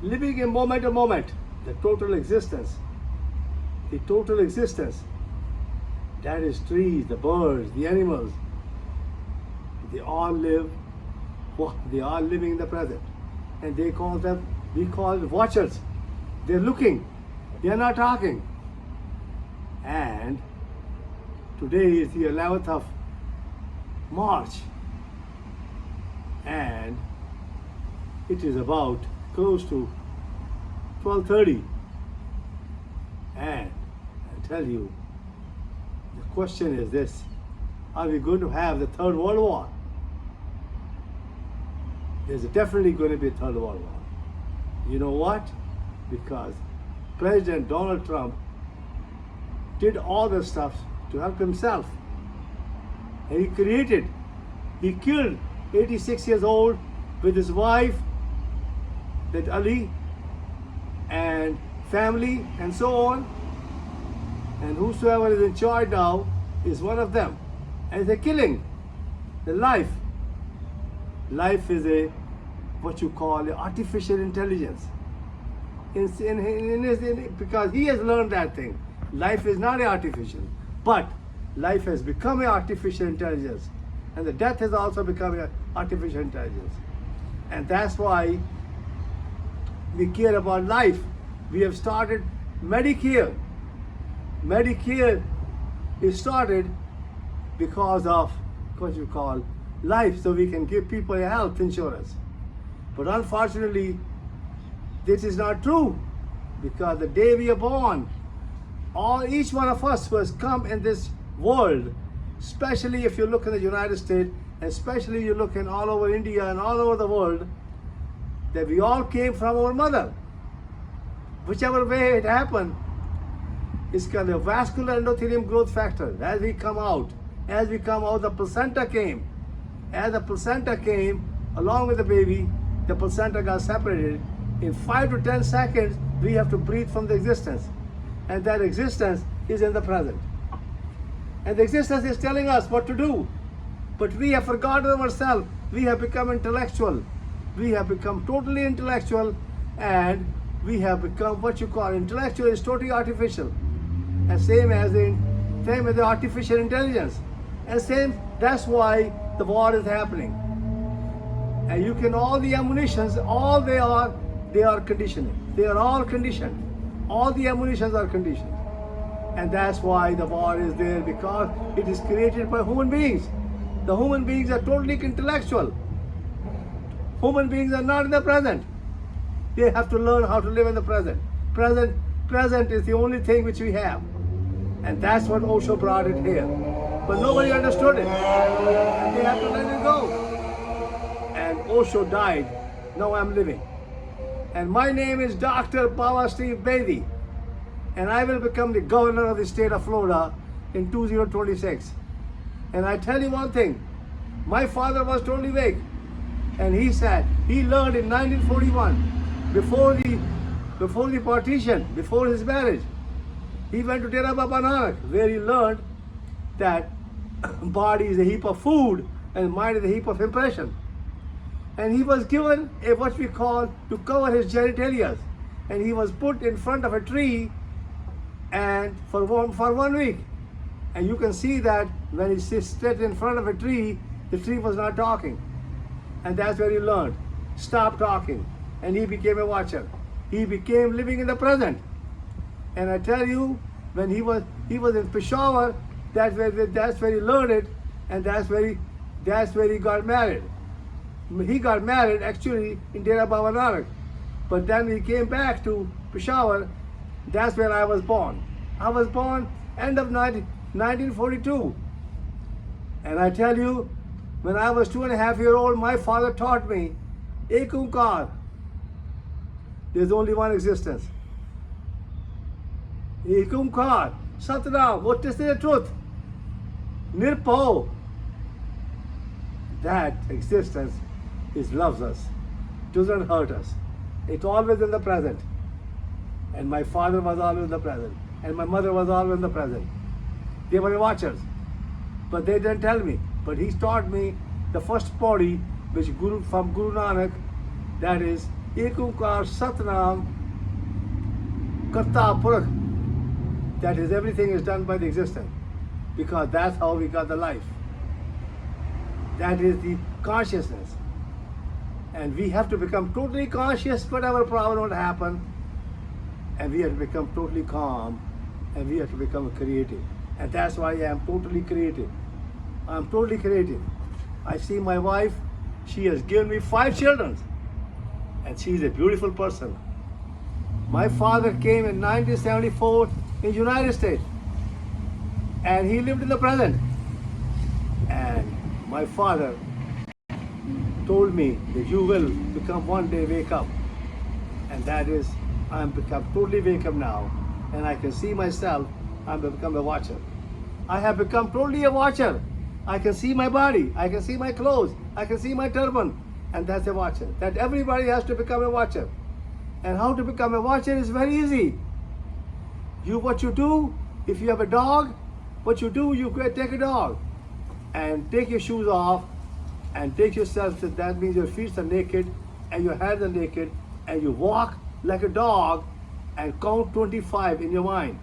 living in moment to moment, the total existence, that is trees, the birds, the animals, they all live, they are living in the present. And we call it watchers. They're looking, they're not talking. And today is the 11th of March, and it is about close to 12:30. And I tell you, the question is this: are we going to have the Third World War? There's definitely going to be a Third World War. You know what? Because President Donald Trump did all the stuff to help himself. And he killed 86 years old with his wife, that Ali, and family, and so on. And whosoever is in charge now is one of them. And they're killing the life. Life is what you call artificial intelligence. Because he has learned that thing. Life is not artificial, but life has become an artificial intelligence. And the death has also become an artificial intelligence. And that's why we care about life. We have started Medicare. Medicare is started because of what you call life, so we can give people a health insurance. But unfortunately, this is not true, because the day we are born, each one of us who has come in this world, especially if you look in the United States, especially you look in all over India and all over the world, that we all came from our mother. Whichever way it happened, it's called a vascular endothelium growth factor. As we come out, the placenta came. As the placenta came, along with the baby, the placenta got separated. In 5 to 10 seconds, we have to breathe from the existence. And that existence is in the present. And the existence is telling us what to do. But we have forgotten ourselves. We have become intellectual. We have become totally intellectual, and we have become what you call intellectual is totally artificial. And same as the artificial intelligence. And that's why the war is happening. And all the ammunitions, they are conditioning. They are all conditioned. All the ammunitions are conditioned. And that's why the war is there, because it is created by human beings. The human beings are totally intellectual. Human beings are not in the present. They have to learn how to live in the present. Present is the only thing which we have. And that's what Osho brought it here. But nobody understood it. And they have to let it go. And Osho died. Now I'm living. And my name is Dr. Baba Steve Bedi. And I will become the governor of the state of Florida in 2026. And I tell you one thing. My father was totally awake. And he said, he learned in 1941, before the partition, before his marriage, he went to Dera Baba Nanak, where he learned that body is a heap of food and mind is a heap of impression. And he was given what we call to cover his genitalia. And he was put in front of a tree and for 1 week. And you can see that when he stood in front of a tree, the tree was not talking. And that's where he learned. Stop talking. And he became a watcher. He became living in the present. And I tell you, when he was in Peshawar, that's where he learned it, and that's where he got married. He got married actually in Dera Baba Nanak. But then he came back to Peshawar. That's where I was born. I was born end of 1942. And I tell you, when I was 2.5 years old, my father taught me, Ek Onkar. There's only one existence. Ek Onkar. Satnam. What is the truth? Nirpao. That existence loves us, doesn't hurt us. It's always in the present. And my father was always in the present. And my mother was always in the present. They were watchers. But they didn't tell me. But he taught me the first body, which from Guru Nanak, that is Ek Onkar Satnam Karta Purakh. That is, everything is done by the existence, because that's how we got the life. That is the consciousness. And we have to become totally conscious whatever problem would happen, and we have to become totally calm, and we have to become creative. And that's why I am totally creative. I am totally creative. I see my wife, she has given me 5 children, and she is a beautiful person. My father came in 1974 in the United States, and he lived in the present. And my father told me that you will become one day wake up. And that is, I'm become totally wake up now, and I can see myself, I'm become a watcher. I have become totally a watcher. I can see my body, I can see my clothes, I can see my turban, and that's a watcher. That everybody has to become a watcher. And how to become a watcher is very easy. What you do, if you have a dog, what you do, you go take a dog and take your shoes off and take yourself, that means your feet are naked and your hands are naked, and you walk like a dog and count 25 in your mind.